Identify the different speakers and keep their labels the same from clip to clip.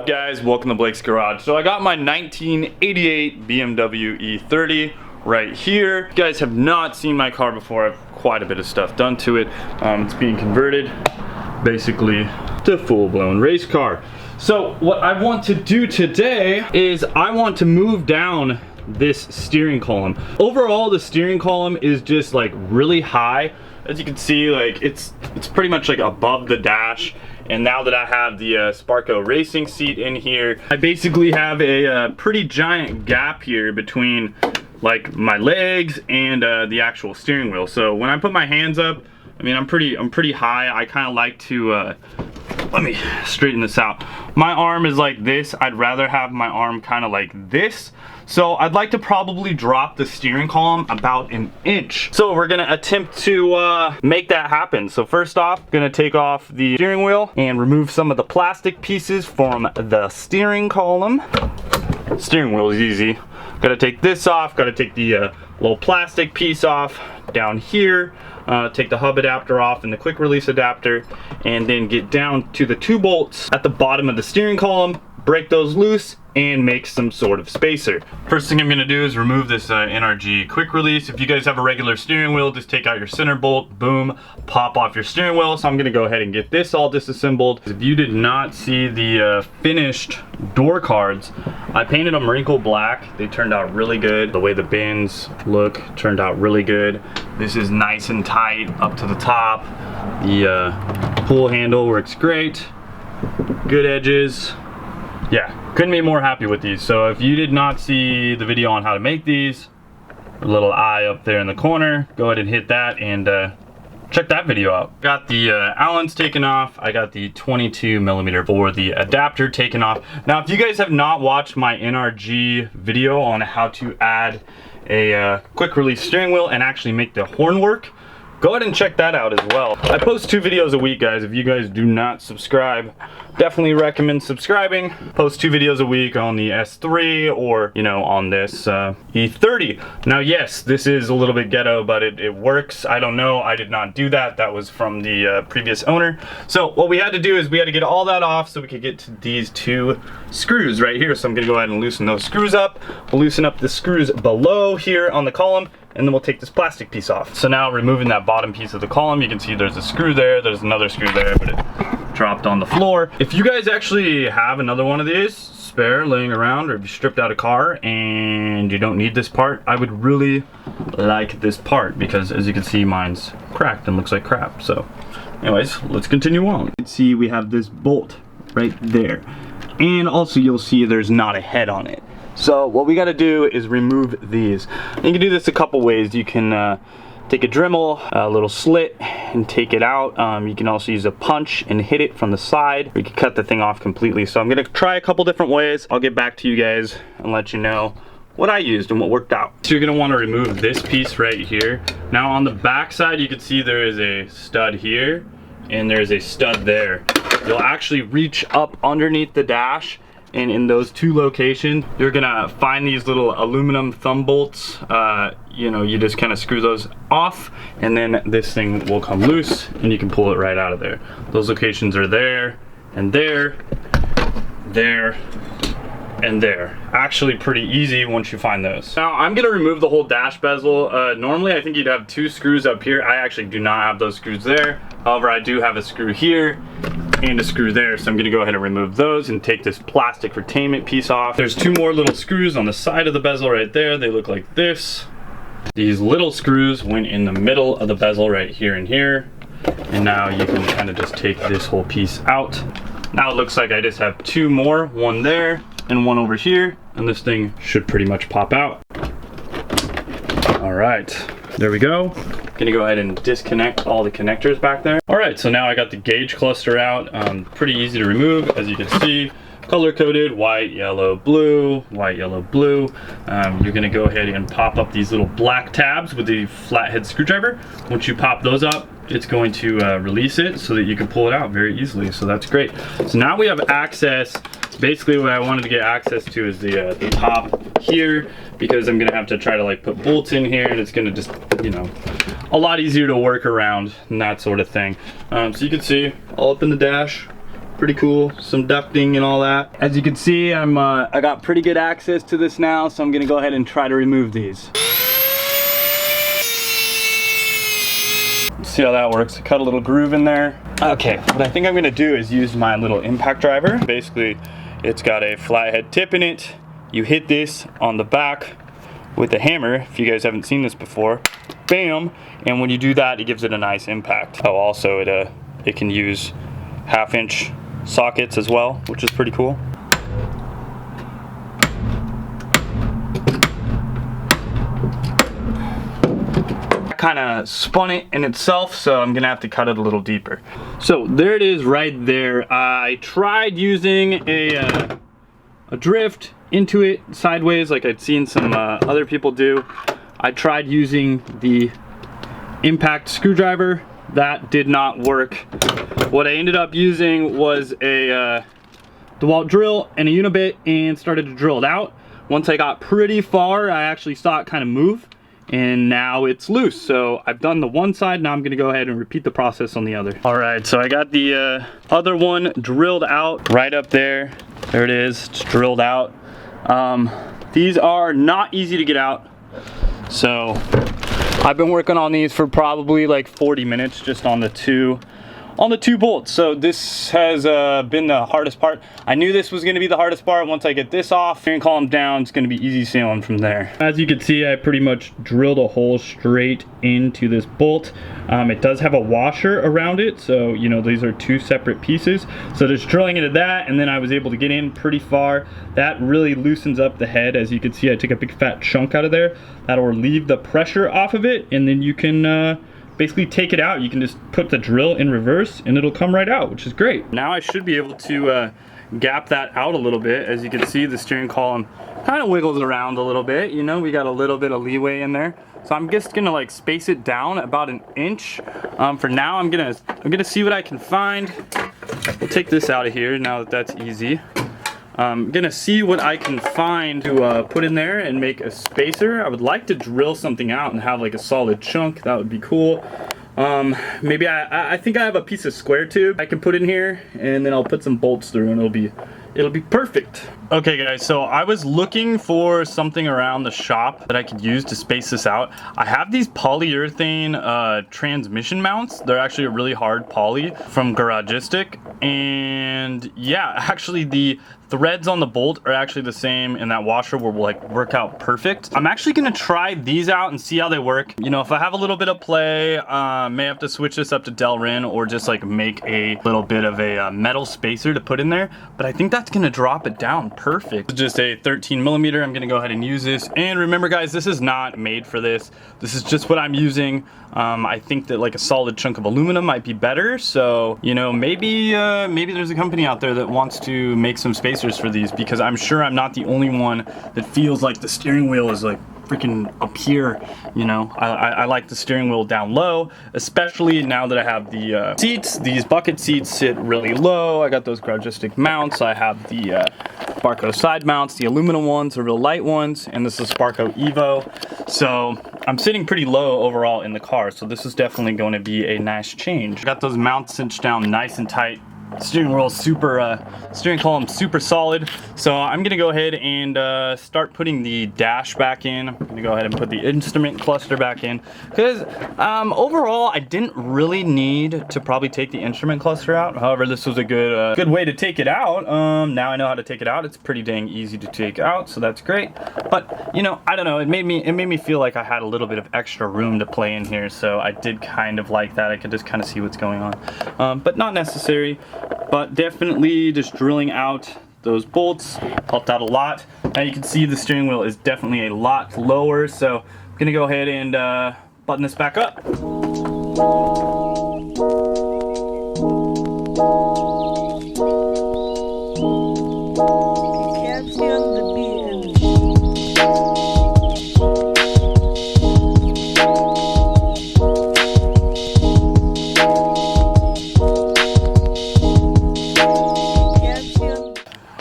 Speaker 1: guys? Welcome to Blake's Garage. So I got my 1988 BMW E30 right here. If you guys have not seen my car before, I have quite a bit of stuff done to it. It's being converted basically to full-blown race car. So what I want to do today is I want to move down this steering column. Overall, the steering column is just like really high. As you can see, like it's pretty much like above the dash. And now that I have the Sparco racing seat in here, I basically have a pretty giant gap here between like my legs and the actual steering wheel. So when I put my hands up, I mean, I'm pretty high. I kind of like to let me straighten this out. My arm is like this. I'd rather have my arm kind of like this. So I'd like to probably drop the steering column about an inch. So we're gonna attempt to make that happen. So first off, gonna take off the steering wheel and remove some of the plastic pieces from the steering column. Steering wheel is easy. Gotta take this off, gotta take the little plastic piece off down here. Take the hub adapter off and the quick release adapter, and then get down to the 2 bolts at the bottom of the steering column, break those loose, and make some sort of spacer. First thing I'm gonna do is remove this NRG quick release. If you guys have a regular steering wheel, just take out your center bolt, boom, pop off your steering wheel. So I'm gonna go ahead and get this all disassembled. If you did not see the finished door cards, I painted them wrinkle black. They turned out really good. The way the bins look turned out really good. This is nice and tight up to the top. The pull handle works great. Good edges. Yeah, couldn't be more happy with these. So if you did not see the video on how to make these, a little eye up there in the corner, go ahead and hit that and check that video out. Got the Allens taken off. I got the 22mm for the adapter taken off. Now, if you guys have not watched my NRG video on how to add a quick release steering wheel and actually make the horn work, go ahead and check that out as well. I post 2 videos a week, guys. If you guys do not subscribe, definitely recommend subscribing. Post 2 videos a week on the S3 or, you know, on this E30. Now, yes, this is a little bit ghetto, but it works. I don't know. I did not do that. That was from the previous owner. So what we had to do is we had to get all that off so we could get to these 2 screws right here. So I'm gonna go ahead and loosen those screws up. We'll loosen up the screws below here on the column, and then we'll take this plastic piece off. So now removing that bottom piece of the column, you can see there's a screw there, there's another screw there, but it dropped on the floor. If you guys actually have another one of these spare laying around, or if you stripped out a car and you don't need this part, I would really like this part because, as you can see, mine's cracked and looks like crap. So anyways, let's continue on. You can see we have this bolt right there, and also you'll see there's not a head on it. So what we got to do is remove these. And you can do this a couple ways. You can take a Dremel, a little slit, and take it out. You can also use a punch and hit it from the side. You can cut the thing off completely. So I'm gonna try a couple different ways. I'll get back to you guys and let you know what I used and what worked out. So you're gonna want to remove this piece right here. Now on the back side, you can see there is a stud here and there's a stud there. You'll actually reach up underneath the dash, and in those 2 locations, you're gonna find these little aluminum thumb bolts. You know, you just kind of screw those off, and then this thing will come loose, and you can pull it right out of there. Those locations are there, and there, there, and there. Actually pretty easy once you find those. Now I'm gonna remove the whole dash bezel. Normally I think you'd have 2 screws up here. I actually do not have those screws there. However, I do have a screw here and a screw there, so I'm gonna go ahead and remove those and take this plastic retainment piece off. There's 2 more little screws on the side of the bezel right there. They look like this. These little screws went in the middle of the bezel right here and here. And now you can kind of just take this whole piece out. Now it looks like I just have 2 more, one there and one over here, and this thing should pretty much pop out. All right, there we go. Gonna go ahead and disconnect all the connectors back there. All right, so now I got the gauge cluster out. Pretty easy to remove, as you can see. Color coded, white, yellow, blue, white, yellow, blue. You're gonna go ahead and pop up these little black tabs with the flathead screwdriver. Once you pop those up, it's going to release it so that you can pull it out very easily. So that's great. So now we have access. Basically what I wanted to get access to is the top here, because I'm gonna have to try to like put bolts in here, and it's gonna just, you know, a lot easier to work around and that sort of thing. So you can see all up in the dash, Pretty cool, some ducting and all that. As you can see, I got pretty good access to this now, so I'm gonna go ahead and try to remove these. See how that works. Cut a little groove in there. Okay, what I think I'm gonna do is use my little impact driver. Basically, it's got a flathead tip in it. You hit this on the back with a hammer, if you guys haven't seen this before. Bam! And when you do that, it gives it a nice impact. Oh, also it can use 1/2-inch sockets as well, which is pretty cool. Kind of spun it in itself, so I'm gonna have to cut it a little deeper. So there it is right there. I tried using a drift into it sideways like I'd seen some other people do. I tried using the impact screwdriver. That did not work. What I ended up using was a DeWalt drill and a unibit and started to drill it out. Once I got pretty far, I actually saw it kind of move, and now it's loose. So I've done the one side, now I'm gonna go ahead and repeat the process on the other. All right, so I got the other one drilled out right up there. There it is, it's drilled out. These are not easy to get out. So I've been working on these for probably like 40 minutes just on the two bolts. So this has been the hardest part. I knew this was gonna be the hardest part. Once I get this off, steering column down, it's gonna be easy sailing from there. As you can see, I pretty much drilled a hole straight into this bolt. It does have a washer around it, so you know, these are two separate pieces. So just drilling into that, and then I was able to get in pretty far. That really loosens up the head. As you can see, I took a big fat chunk out of there. That'll relieve the pressure off of it, and then you can basically take it out. You can just put the drill in reverse and it'll come right out, which is great. Now I should be able to gap that out a little bit. As you can see, the steering column kind of wiggles around a little bit. You know, we got a little bit of leeway in there. So I'm just gonna like space it down about 1 inch. For now, I'm gonna see what I can find. We'll take this out of here now that that's easy. I'm gonna see what I can find to put in there and make a spacer. I would like to drill something out and have like a solid chunk. That would be cool. Maybe I think I have a piece of square tube I can put in here, and then I'll put some bolts through and it'll be perfect. Okay guys, so I was looking for something around the shop that I could use to space this out. I have these polyurethane transmission mounts. They're actually a really hard poly from Garagistic, and yeah, actually the threads on the bolt are actually the same, and that washer will like work out perfect. I'm actually gonna try these out and see how they work. You know, if I have a little bit of play, may have to switch this up to Delrin or just like make a little bit of a metal spacer to put in there, but I think that's gonna drop it down perfect. It's just a 13mm. I'm gonna go ahead and use this. And remember guys, this is not made for this. This is just what I'm using. I think that like a solid chunk of aluminum might be better. So, you know, maybe there's a company out there that wants to make some spacers for these, because I'm sure I'm not the only one that feels like the steering wheel is like freaking up here. You know, I like the steering wheel down low, especially now that I have the seats. These bucket seats sit really low. I got those Garagistic mounts. I have the Sparco side mounts. The aluminum ones are real light ones, and this is Sparco Evo. So I'm sitting pretty low overall in the car, so this is definitely going to be a nice change. Got those mounts cinched down nice and tight. Steering wheel steering column super solid. So I'm gonna go ahead and start putting the dash back in. I'm gonna go ahead and put the instrument cluster back in, because overall I didn't really need to probably take the instrument cluster out. However, this was a good way to take it out. Now I know how to take it out. It's pretty dang easy to take out, so that's great. But you know, I don't know, it made me feel like I had a little bit of extra room to play in here, so I did kind of like that. I could just kind of see what's going on, but not necessary. But definitely just drilling out those bolts helped out a lot. Now you can see the steering wheel is definitely a lot lower, so I'm gonna go ahead and button this back up.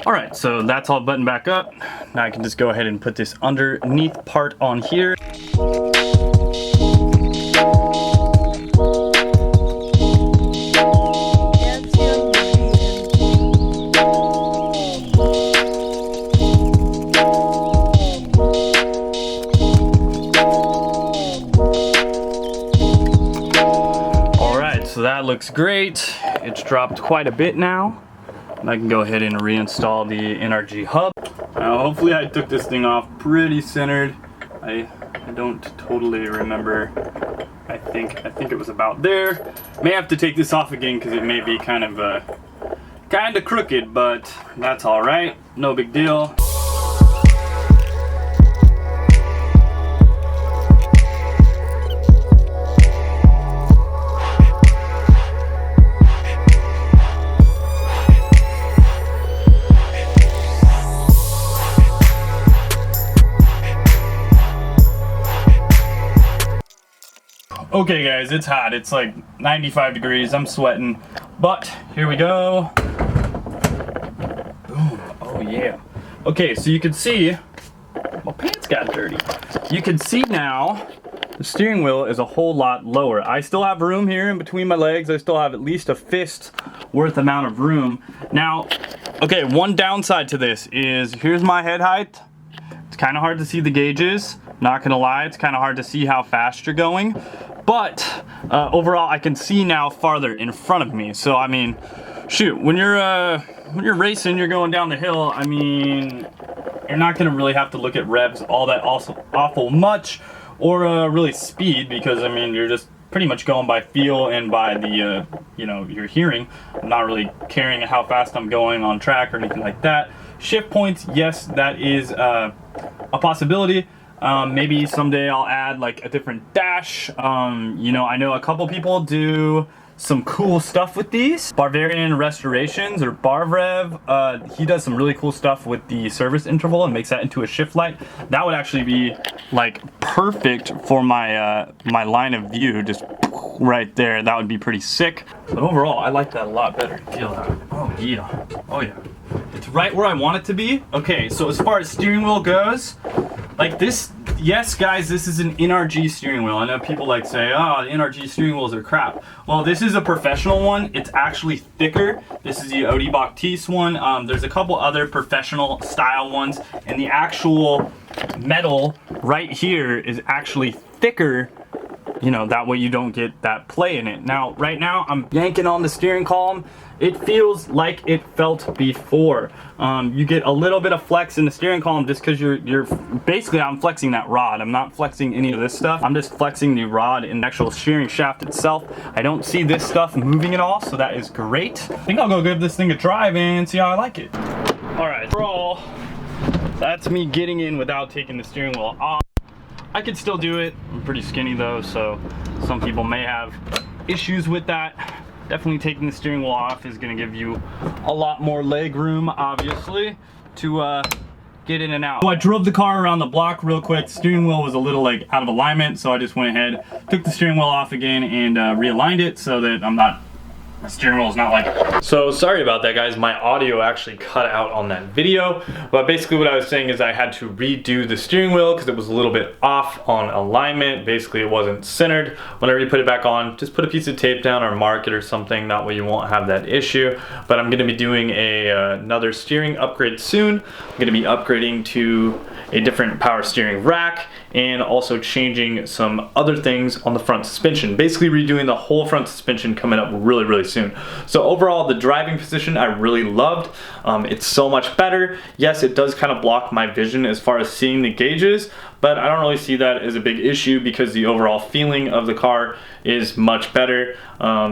Speaker 1: Alright, so that's all buttoned back up. Now I can just go ahead and put this underneath part on here. so that looks great. It's dropped quite a bit now. And I can go ahead and reinstall the NRG hub. Hopefully I took this thing off pretty centered. I don't totally remember. I think it was about there. May have to take this off again because it may be kind of crooked, but that's all right. No big deal. Okay guys, it's hot. It's like 95 degrees. I'm sweating. But here we go. Boom. Oh yeah. Okay, so you can see my pants got dirty. You can see now the steering wheel is a whole lot lower. I still have room here in between my legs. I still have at least a fist worth amount of room. Now, okay, one downside to this is here's my head height. It's kind of hard to see the gauges. Not gonna lie, it's kind of hard to see how fast you're going. But overall, I can see now farther in front of me. So I mean, shoot, when you're racing, you're going down the hill. I mean, you're not gonna really have to look at revs all that awful much, or really speed, because I mean, you're just pretty much going by feel and by the you know, your hearing. I'm not really caring how fast I'm going on track or anything like that. Shift points, yes, that is a possibility. Maybe someday I'll add like a different dash. You know, I know a couple people do some cool stuff with these. Bavarian Restorations, or Barvrev, he does some really cool stuff with the service interval and makes that into a shift light. That would actually be like perfect for my my line of view, just right there. That would be pretty sick. But overall, I like that a lot better. Feel that. Oh yeah. Oh yeah. It's right where I want it to be. Okay, so as far as steering wheel goes, like this, yes guys, this is an NRG steering wheel. I know people like say, oh, the NRG steering wheels are crap. Well, this is a professional one. It's actually thicker. This is the Odi Baptiste one. There's a couple other professional style ones, and the actual metal right here is actually thicker. You know, that way you don't get that play in it. Now, right now, I'm yanking on the steering column. It feels like it felt before. You get a little bit of flex in the steering column just because you're basically, I'm flexing that rod. I'm not flexing any of this stuff. I'm just flexing the rod and the actual steering shaft itself. I don't see this stuff moving at all, so that is great. I think I'll go give this thing a try and see how I like it. All right, overall, that's me getting in without taking the steering wheel off. I could still do it. I'm pretty skinny though, so some people may have issues with that. Definitely taking the steering wheel off is gonna give you a lot more leg room, obviously, to get in and out. So I drove the car around the block real quick. Steering wheel was a little like out of alignment, so I just went ahead, took the steering wheel off again and realigned it so that my steering wheel is not like. So sorry about that guys, my audio actually cut out on that video, but basically what I was saying is I had to redo the steering wheel because it was a little bit off on alignment. Basically it wasn't centered. Whenever you put it back on, just put a piece of tape down or mark it or something, that way you won't have that issue. But I'm going to be doing another steering upgrade soon. I'm going to be upgrading to a different power steering rack and also changing some other things on the front suspension. Basically redoing the whole front suspension coming up really soon. So overall, the driving position I really loved. It's so much better. Yes, it does kind of block my vision as far as seeing the gauges, but I don't really see that as a big issue because the overall feeling of the car is much better.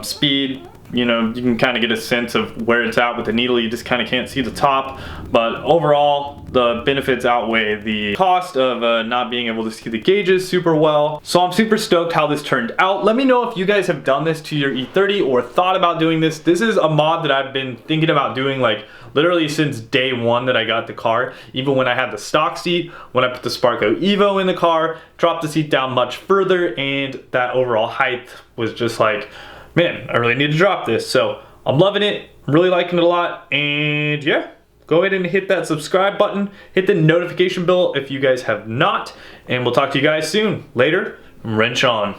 Speaker 1: Speed, you know, you can kind of get a sense of where it's at with the needle. You just kind of can't see the top, but overall the benefits outweigh the cost of not being able to see the gauges super well. So I'm super stoked how this turned out. Let me know if you guys have done this to your E30 or thought about doing this. This is a mod that I've been thinking about doing like literally since day one that I got the car. Even when I had the stock seat, when I put the Sparco Evo in the car, dropped the seat down much further, and that overall height was just like, man, I really need to drop this. So I'm loving it, really liking it a lot, and yeah, go ahead and hit that subscribe button, hit the notification bell if you guys have not, and we'll talk to you guys soon. Later, wrench on.